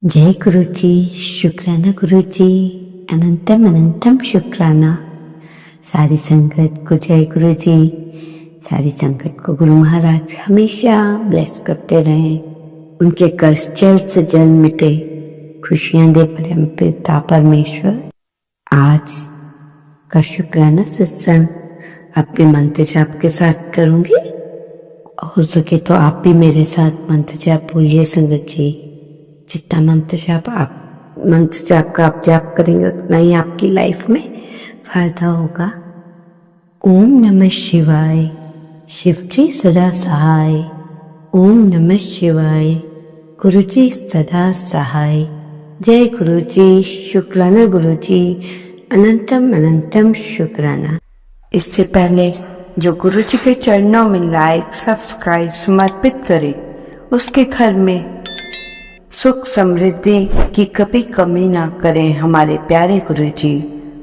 जय गुरुजी, शुक्राना गुरुजी, अनंतम अनंतम शुक्राना। सारी संगत को जय गुरुजी, सारी संगत को गुरु महाराज हमेशा ब्लेस करते रहें, उनके कष्ट जल्द से जल्द मिटे, खुशियां दे परम पिता परमेश्वर। आज का शुक्राना सत्संग अपने मंत्र जाप के साथ करूंगी। हो सके तो आप भी मेरे साथ मंत्र जाप बोलिए संगत जी। जितना मंत्र जाप का आप जाप करेंगे उतना ही आपकी लाइफ में फायदा होगा। ओम नमः शिवाय, शिव जी सदा सहाय। ओम नमः शिवाय, गुरु जी सदा सहाय। जय गुरु जी, शुक्राना गुरु जी, अनंतम अनंतम शुक्राना। इससे पहले जो गुरु जी के चरणों में लाइक सब्सक्राइब समर्पित करे, उसके घर में सुख समृद्धि की कभी कमी ना करें हमारे प्यारे गुरु जी।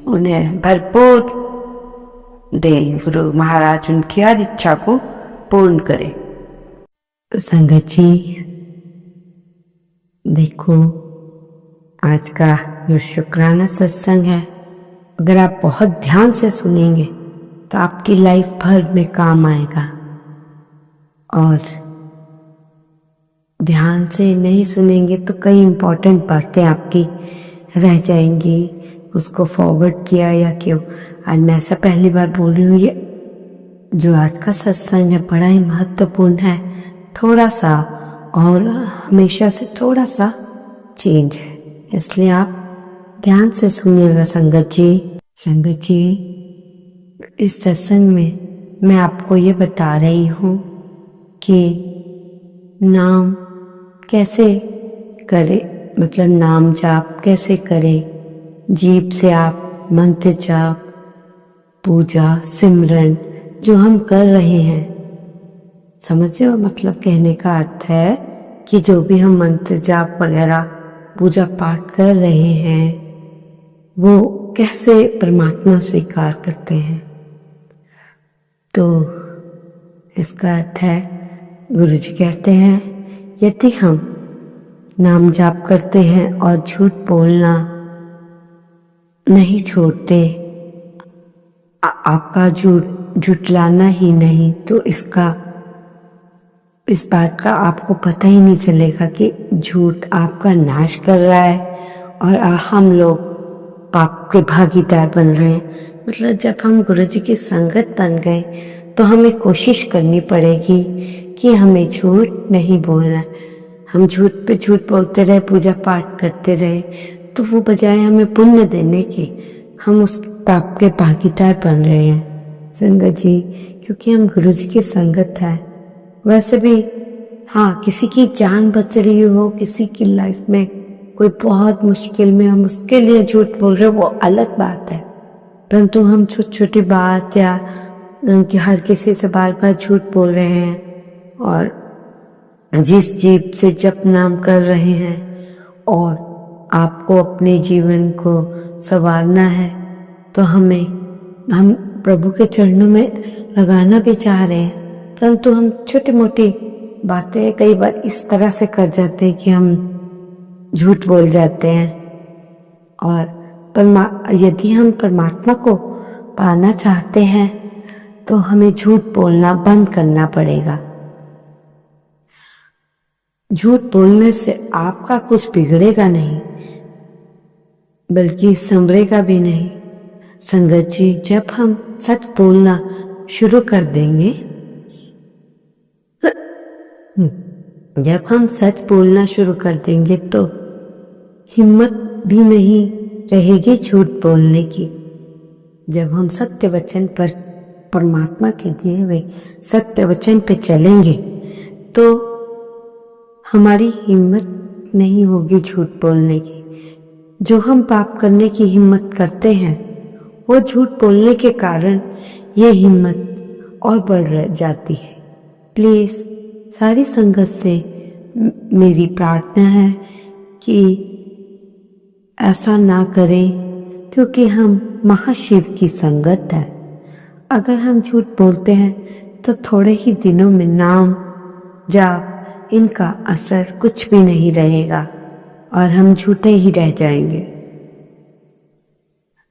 उन्हें भरपूर दें गुरु महाराज, उनकी हर इच्छा को पूर्ण करें। संगत जी देखो, आज का जो शुक्राना सत्संग है, अगर आप बहुत ध्यान से सुनेंगे तो आपकी लाइफ भर में काम आएगा, और ध्यान से नहीं सुनेंगे तो कई इम्पोर्टेंट बातें आपकी रह जाएंगी। उसको फॉरवर्ड किया या क्यों। आज मैं ऐसा पहली बार बोल रही हूँ, ये जो आज का सत्संग है बड़ा ही महत्वपूर्ण है, थोड़ा सा और हमेशा से थोड़ा सा चेंज है, इसलिए आप ध्यान से सुनिएगा संगत जी। संगत जी, इस सत्संग में मैं आपको ये बता रही हूँ कि नाम कैसे करें, मतलब नाम जाप कैसे करें। जीभ से आप मंत्र जाप, पूजा, सिमरन जो हम कर रहे हैं, समझे हो? मतलब कहने का अर्थ है कि जो भी हम मंत्र जाप वगैरह पूजा पाठ कर रहे हैं, वो कैसे परमात्मा स्वीकार करते हैं। तो इसका अर्थ है, गुरु जी कहते हैं, यदि हम नाम जाप करते हैं और झूठ बोलना नहीं छोड़ते, आपका झूठलाना ही नहीं, तो इस बात का आपको पता ही नहीं चलेगा कि झूठ आपका नाश कर रहा है और हम लोग पाप के भागीदार बन रहे हैं। मतलब जब हम गुरु जी की संगत बन गए तो हमें कोशिश करनी पड़ेगी कि हमें झूठ नहीं बोलना। हम झूठ पे झूठ बोलते रहे, पूजा पाठ करते रहे, तो वो बजाय हमें पुण्य देने के, हम उस पाप के भागीदार बन रहे हैं संगत जी, क्योंकि हम गुरु जी की संगत है। वैसे भी हाँ, किसी की जान बच रही हो, किसी की लाइफ में कोई बहुत मुश्किल में, हम उसके लिए झूठ बोल रहे, वो अलग बात है। परंतु हम छोटी छोटी बात या कि हर किसी से बार बार झूठ बोल रहे हैं, और जिस जीभ से जप नाम कर रहे हैं, और आपको अपने जीवन को संवारना है, तो हम प्रभु के चरणों में लगाना भी चाह रहे हैं, परंतु हम छोटी मोटी बातें कई बार इस तरह से कर जाते हैं कि हम झूठ बोल जाते हैं। और यदि हम परमात्मा को पाना चाहते हैं तो हमें झूठ बोलना बंद करना पड़ेगा। झूठ बोलने से आपका कुछ बिगड़ेगा नहीं, बल्कि संभलेगा भी नहीं। संगत जी, जब हम सच बोलना शुरू कर देंगे, जब हम सच बोलना शुरू कर देंगे तो हिम्मत भी नहीं रहेगी झूठ बोलने की। जब हम सत्य वचन पर, परमात्मा के दिए हुए सत्य वचन पे चलेंगे, तो हमारी हिम्मत नहीं होगी झूठ बोलने की। जो हम पाप करने की हिम्मत करते हैं, वो झूठ बोलने के कारण ये हिम्मत और बढ़ जाती है। प्लीज सारी संगत से मेरी प्रार्थना है कि ऐसा ना करें, क्योंकि हम महाशिव की संगत है। अगर हम झूठ बोलते हैं तो थोड़े ही दिनों में नाम जाप इनका असर कुछ भी नहीं रहेगा, और हम झूठे ही रह जाएंगे।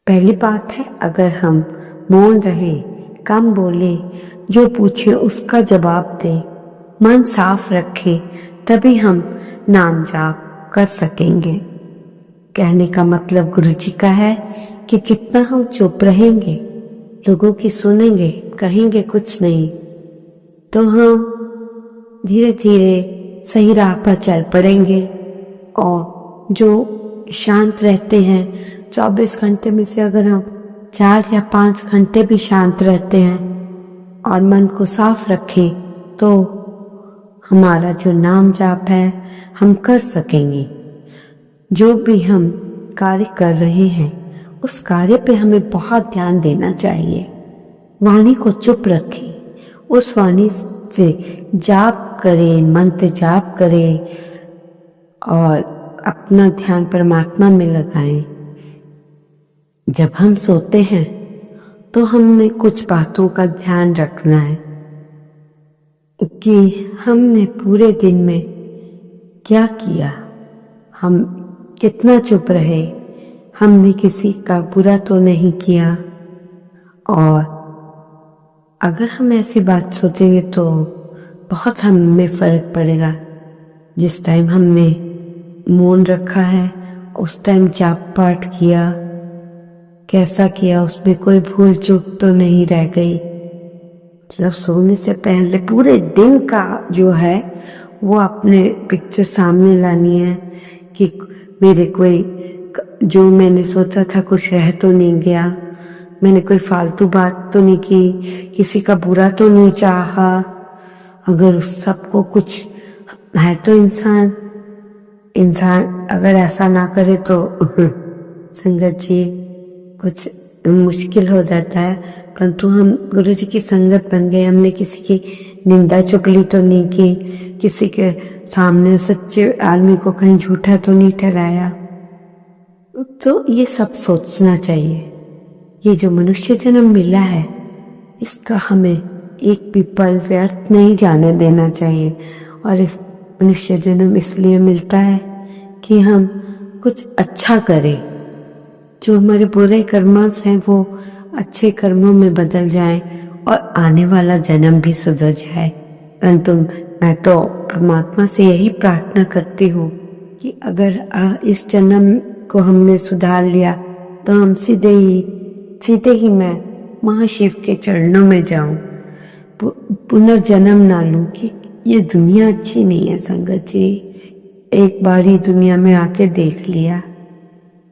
पहली बात है, अगर हम मौन रहे, कम बोले, जो पूछे उसका जवाब दे, मन साफ रखे, तभी हम नाम जाप कर सकेंगे। कहने का मतलब गुरुजी का है कि जितना हम चुप रहेंगे, लोगों की सुनेंगे, कहेंगे कुछ नहीं, तो हम धीरे धीरे सही राह पर चल पड़ेंगे। और जो शांत रहते हैं, 24 घंटे में से अगर हम 4 या 5 घंटे भी शांत रहते हैं और मन को साफ रखें, तो हमारा जो नाम जाप है हम कर सकेंगे। जो भी हम कार्य कर रहे हैं, उस कार्य पे हमें बहुत ध्यान देना चाहिए। वाणी को चुप रखें, उस वाणी से जाप करें, मंत्र जाप करें और अपना ध्यान परमात्मा में लगाएं। जब हम सोते हैं तो हमने कुछ बातों का ध्यान रखना है कि हमने पूरे दिन में क्या किया, हम कितना चुप रहे, हमने किसी का बुरा तो नहीं किया। और अगर हम ऐसी बात सोचेंगे तो बहुत हम में फर्क पड़ेगा। जिस टाइम हमने मौन रखा है, उस टाइम जाप पाठ किया, कैसा किया, उसमें कोई भूल चूक तो नहीं रह गई। जब सोने से पहले पूरे दिन का जो है वो अपने पिक्चर सामने लानी है कि मेरे कोई जो मैंने सोचा था कुछ रह तो नहीं गया, मैंने कोई फालतू बात तो नहीं की, किसी का बुरा तो नहीं चाहा। अगर उस सबको कुछ है तो इंसान अगर ऐसा ना करे तो संगत जी कुछ मुश्किल हो जाता है। परंतु हम गुरु जी की संगत बन गए, हमने किसी की निंदा चुगली तो नहीं की, किसी के सामने सच्चे आदमी को कहीं झूठा तो नहीं ठहराया। तो ये सब सोचना चाहिए। ये जो मनुष्य जन्म मिला है, इसका हमें एक भी पल व्यर्थ नहीं जाने देना चाहिए। और इस मनुष्य जन्म इसलिए मिलता है कि हम कुछ अच्छा करें, जो हमारे बुरे कर्मास हैं वो अच्छे कर्मों में बदल जाए और आने वाला जन्म भी सुधर जाए। परंतु मैं तो परमात्मा से यही प्रार्थना करती हूँ कि अगर इस जन्म को हमने सुधार लिया तो हम सीधे ही मैं महाशिव के चरणों में जाऊं, पुनर्जन्म ना लूं। कि ये दुनिया अच्छी नहीं है संगत जी। एक बार ही दुनिया में आके देख लिया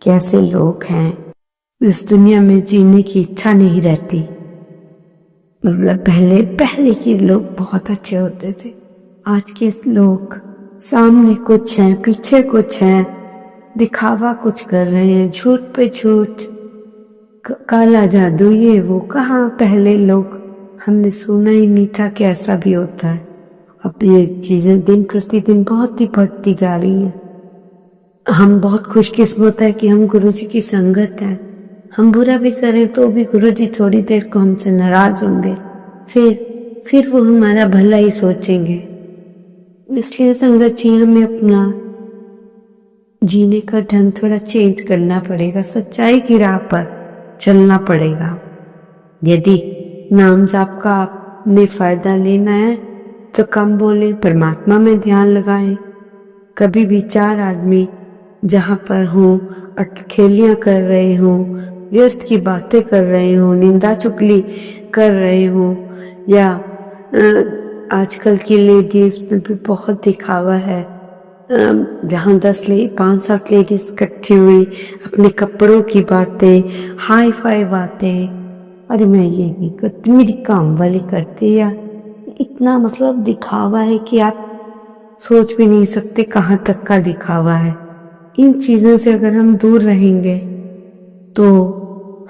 कैसे लोग हैं। इस दुनिया में जीने की इच्छा नहीं रहती। मतलब पहले के लोग बहुत अच्छे होते थे। आज के लोग सामने कुछ है, पीछे कुछ है, दिखावा कुछ कर रहे हैं, झूठ पे झूठ, काला जादू, ये वो। कहाँ पहले लोग, हमने सुना ही नहीं था कि ऐसा भी होता है। अब ये चीजें दिन प्रतिदिन बहुत ही बढ़ती जा रही हैं। हम बहुत खुशकिस्मत है कि हम गुरु जी की संगत है। हम बुरा भी करें तो भी गुरु जी थोड़ी देर को हमसे नाराज होंगे, फिर वो हमारा भला ही सोचेंगे। इसलिए संगत जी हमें अपना जीने का ढंग थोड़ा चेंज करना पड़ेगा, सच्चाई की राह पर चलना पड़ेगा। यदि नाम जाप का आपने फायदा लेना है तो कम बोले, परमात्मा में ध्यान लगाएं। कभी भी 4 आदमी जहां पर हों, अटखेलियां कर रहे हों, व्यर्थ की बातें कर रहे हों, निंदा चुगली कर रहे हों, या आजकल की लेडीज में भी बहुत दिखावा है। जहाँ 5-7 लेडीज इकट्ठी हुई, अपने कपड़ों की बातें, हाई फाई बातें, अरे मैं ये नहीं करती, मेरी काम वाली करती, या इतना मतलब दिखावा है कि आप सोच भी नहीं सकते कहाँ तक का दिखावा है। इन चीजों से अगर हम दूर रहेंगे तो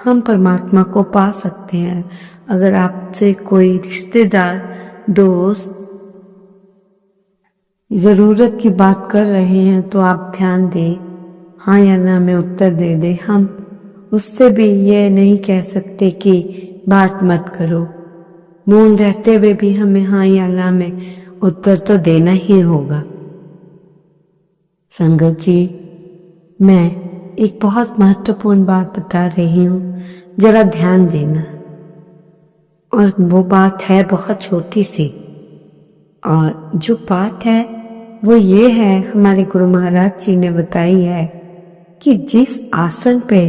हम परमात्मा को पा सकते हैं। अगर आपसे कोई रिश्तेदार, दोस्त जरूरत की बात कर रहे हैं तो आप ध्यान दें, हाँ या ना में उत्तर दे दे। हम उससे भी ये नहीं कह सकते कि बात मत करो। मौन रहते हुए भी हमें हाँ या ना में उत्तर तो देना ही होगा। संगत जी, मैं एक बहुत महत्वपूर्ण बात बता रही हूँ, जरा ध्यान देना। और वो बात है बहुत छोटी सी, और जो बात है वो ये है, हमारे गुरु महाराज जी ने बताई है कि जिस आसन पे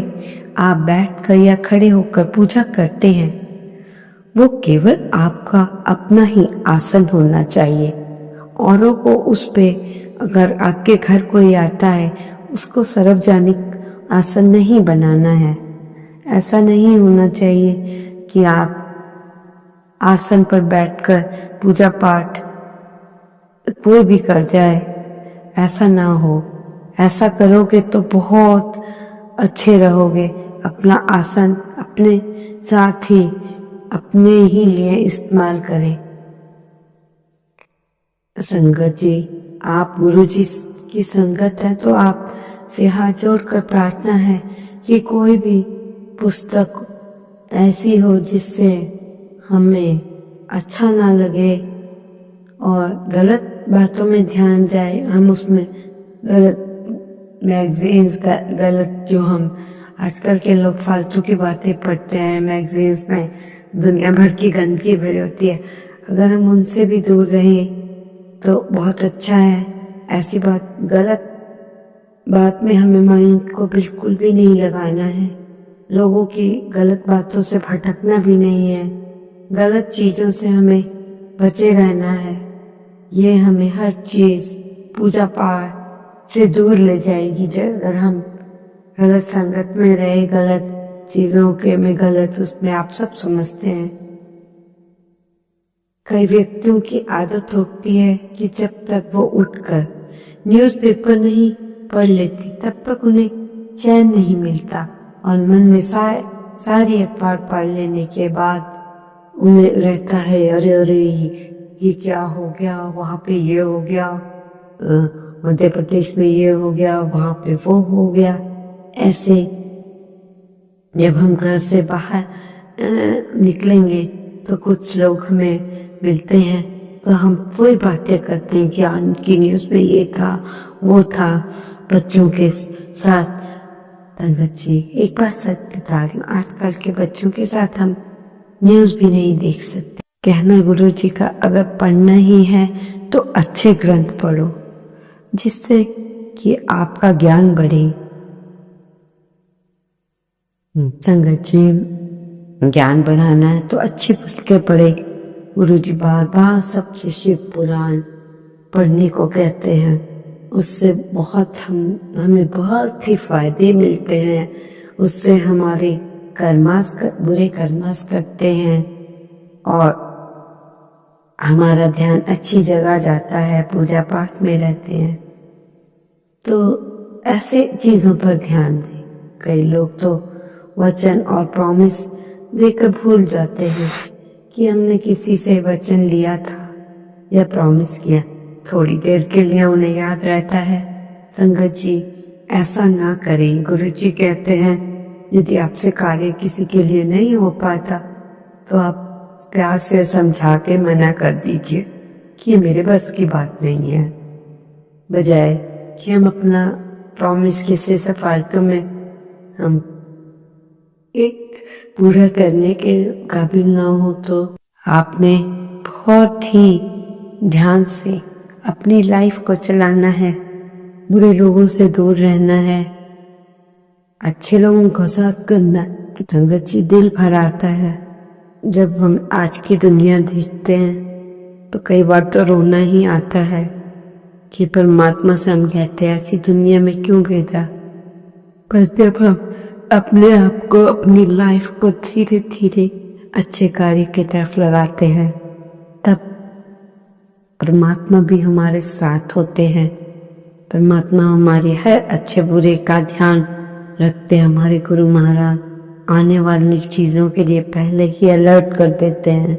आप बैठकर या खड़े होकर पूजा करते हैं वो केवल आपका अपना ही आसन होना चाहिए। औरों को उस पे, अगर आपके घर कोई आता है, उसको सार्वजनिक आसन नहीं बनाना है। ऐसा नहीं होना चाहिए कि आप आसन पर बैठकर पूजा पाठ कोई भी कर जाए, ऐसा ना हो। ऐसा करोगे तो बहुत अच्छे रहोगे। अपना आसन अपने साथ ही अपने ही लिए इस्तेमाल करें। संगत जी, आप गुरु जी की संगत है तो आप से हाथ जोड़कर प्रार्थना है कि कोई भी पुस्तक ऐसी हो जिससे हमें अच्छा ना लगे और गलत बातों में ध्यान जाए, हम उसमें गलत मैगजीन्स का गलत, जो हम आजकल के लोग फालतू की बातें पढ़ते हैं मैगजीन्स में, दुनिया भर की गंदगी भरी होती है, अगर हम उनसे भी दूर रहें तो बहुत अच्छा है। ऐसी बात, गलत बात में हमें माइंड को बिल्कुल भी नहीं लगाना है। लोगों की गलत बातों से भटकना भी नहीं है। गलत चीजों से हमें बचे रहना है। ये हमें हर चीज पूजा पाठ से दूर ले जाएगी। अगर हम गलत संगत में रहे, गलत चीजों के में गलत, उसमें आप सब समझते हैं। कई व्यक्तियों की आदत होती है कि जब तक वो उठकर न्यूज़पेपर नहीं पढ़ लेती तब तक उन्हें चैन नहीं मिलता, और मन में सारी अखबार पढ़ लेने के बाद उन्हें रहता है, अरे अरे ये क्या हो गया, वहां पे ये हो गया, मध्य प्रदेश में ये हो गया, वहां पे वो हो गया। ऐसे जब हम घर से बाहर निकलेंगे तो कुछ लोग हमें मिलते हैं तो हम वही बातें करते हैं कि उनकी न्यूज़ में ये था वो था, बच्चों के साथ। संगत जी, एक बात सच बता रही हूँ, आजकल के बच्चों के साथ हम न्यूज़ भी नहीं देख सकते। कहना गुरु जी का, अगर पढ़ना ही है तो अच्छे ग्रंथ पढ़ो जिससे कि आपका ज्ञान बढ़े। संगत जी, ज्ञान बढ़ाना है तो अच्छी पुस्तकें पढ़े। गुरु जी बार बार सबसे शिव पुराण पढ़ने को कहते हैं। उससे बहुत हमें बहुत ही फायदे मिलते हैं। उससे हमारे बुरे कर्मास करते हैं और हमारा ध्यान अच्छी जगह जाता है, पूजा पाठ में रहते हैं। तो ऐसे चीजों पर ध्यान दें। कई लोग तो वचन और प्रॉमिस देकर भूल जाते हैं कि हमने किसी से वचन लिया था या प्रॉमिस किया, थोड़ी देर के लिए उन्हें याद रहता है। संगत जी, ऐसा ना करें। गुरु जी कहते हैं यदि आपसे कार्य किसी के लिए नहीं हो पाता तो आप प्यार से समझा के मना कर दीजिए कि ये मेरे बस की बात नहीं है, बजाय कि हम अपना प्रॉमिस किसी से फालतू में हम एक पूरा करने के काबिल ना हो। तो आपने बहुत ही ध्यान से अपनी लाइफ को चलाना है, बुरे लोगों से दूर रहना है, अच्छे लोगों का साथ करना। संगत जी, दिल भर आता है जब हम आज की दुनिया देखते हैं तो कई बार तो रोना ही आता है कि परमात्मा से हम कहते हैं ऐसी दुनिया में क्यों भेजा। पर जब हम अपने आप को, अपनी लाइफ को धीरे धीरे अच्छे कार्य की तरफ लगाते हैं तब परमात्मा भी हमारे साथ होते हैं। परमात्मा हमारे हर अच्छे बुरे का ध्यान रखते हैं। हमारे गुरु महाराज आने वाली चीजों के लिए पहले ही अलर्ट कर देते हैं।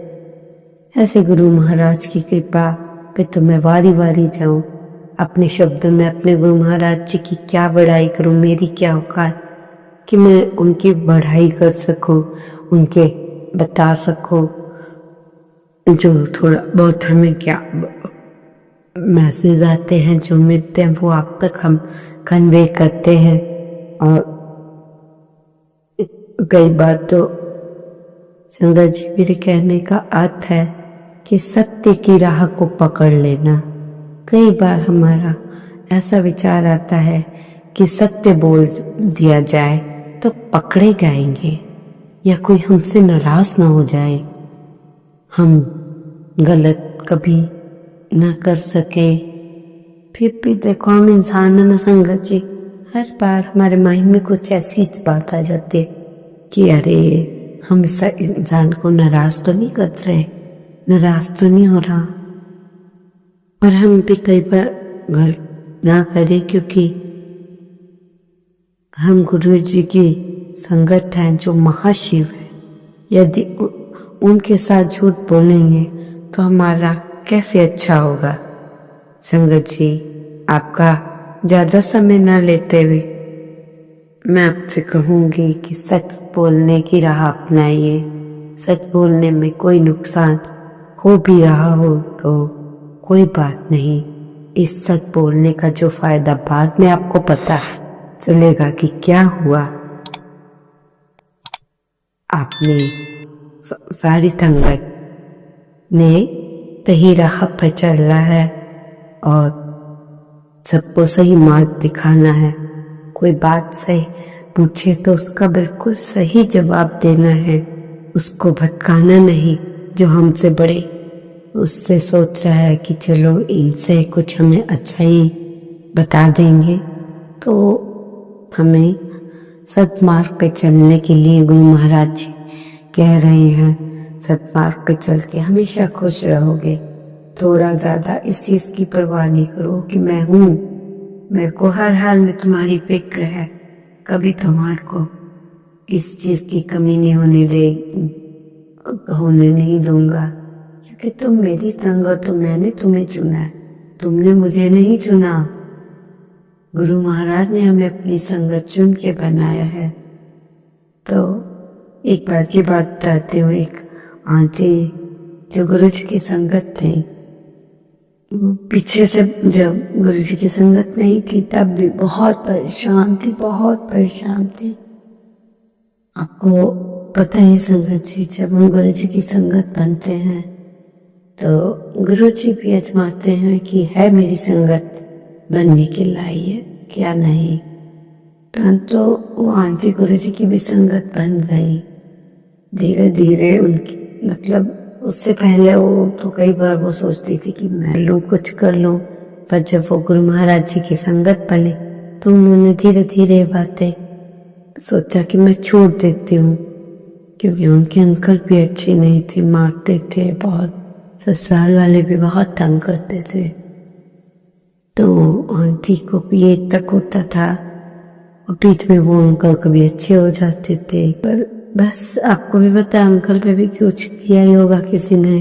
ऐसे गुरु महाराज की कृपा पे तो मैं वारी वारी जाऊं। अपने शब्दों में अपने गुरु महाराज जी की क्या बड़ाई करूं, मेरी क्या औकात कि मैं उनकी बढ़ाई कर सकूं, उनके बता सकूं जो थोड़ा बहुत हमें क्या मैसेज आते हैं जो मिलते हैं वो आप तक हम कन्वे करते हैं। और कई बार तो संगत जी मेरे कहने का अर्थ है कि सत्य की राह को पकड़ लेना। कई बार हमारा ऐसा विचार आता है कि सत्य बोल दिया जाए तो पकड़े जाएंगे या कोई हमसे नाराज ना हो जाए, हम गलत कभी ना कर सके। फिर भी देखो हम इंसान है ना संगत जी, हर बार हमारे माइंड में कुछ ऐसी बात आ जाती है कि अरे हम इस इंसान को नाराज तो नहीं कर रहे, नाराज तो नहीं हो रहा। और हम भी कई बार गलत ना करें क्योंकि हम गुरु जी की संगत हैं जो महाशिव है। यदि उनके साथ झूठ बोलेंगे तो हमारा कैसे अच्छा होगा। संगत जी आपका ज्यादा समय न लेते हुए मैं आपसे कहूंगी कि सच बोलने की राह अपनाइए। सच बोलने में कोई नुकसान हो भी रहा हो तो कोई बात नहीं, इस सच बोलने का जो फायदा बाद में आपको पता चलेगा कि क्या हुआ। आपने सारी संगत ने सही राह पर चलना है और सबको सही मार्ग दिखाना है। कोई बात सही पूछे तो उसका बिल्कुल सही जवाब देना है, उसको भटकाना नहीं। जो हमसे बड़े उससे सोच रहा है कि चलो इनसे कुछ हमें अच्छा ही बता देंगे, तो हमें सत्मार्ग पे चलने के लिए गुरु महाराज जी कह रहे हैं सत्मार्ग पे चल के हमेशा खुश रहोगे। थोड़ा ज्यादा इस चीज की परवाह नहीं करो कि मैं हूँ, मेरे को हर हाल में तुम्हारी फिक्र है, कभी तुम्हारे को इस चीज की कमी नहीं होने नहीं दूंगा, क्योंकि तुम मेरी संगत हो, मैंने तुम्हें चुना है, तुमने मुझे नहीं चुना। गुरु महाराज ने हमें अपनी संगत चुन के बनाया है। तो एक बार की बात बताते हुए, एक आंटी जो गुरु जी की संगत थी, पीछे से जब गुरु जी की संगत नहीं थी तब भी बहुत परेशान थी। आपको पता ही संगत जी, जब हम गुरु जी की संगत बनते हैं तो गुरु जी भी आजमाते हैं कि है मेरी संगत बनने के लायक क्या नहीं। परंतु वो आंटी गुरु जी की भी संगत बन गई धीरे धीरे। उनकी मतलब उससे पहले वो तो कई बार वो सोचती थी कि मैं लूँ कुछ कर लूँ, पर जब वो गुरु महाराज जी की संगत बने तो उन्होंने धीरे धीरे बातें सोचा कि मैं छोड़ देती हूँ, क्योंकि उनके अंकल भी अच्छे नहीं थे, मारते थे बहुत, ससुराल वाले भी बहुत तंग करते थे। तो आंटी को भी ये तक होता था और बीच में वो अंकल कभी अच्छे हो जाते थे, पर बस आपको भी पता अंकल पे भी कुछ किया ही होगा किसी ने।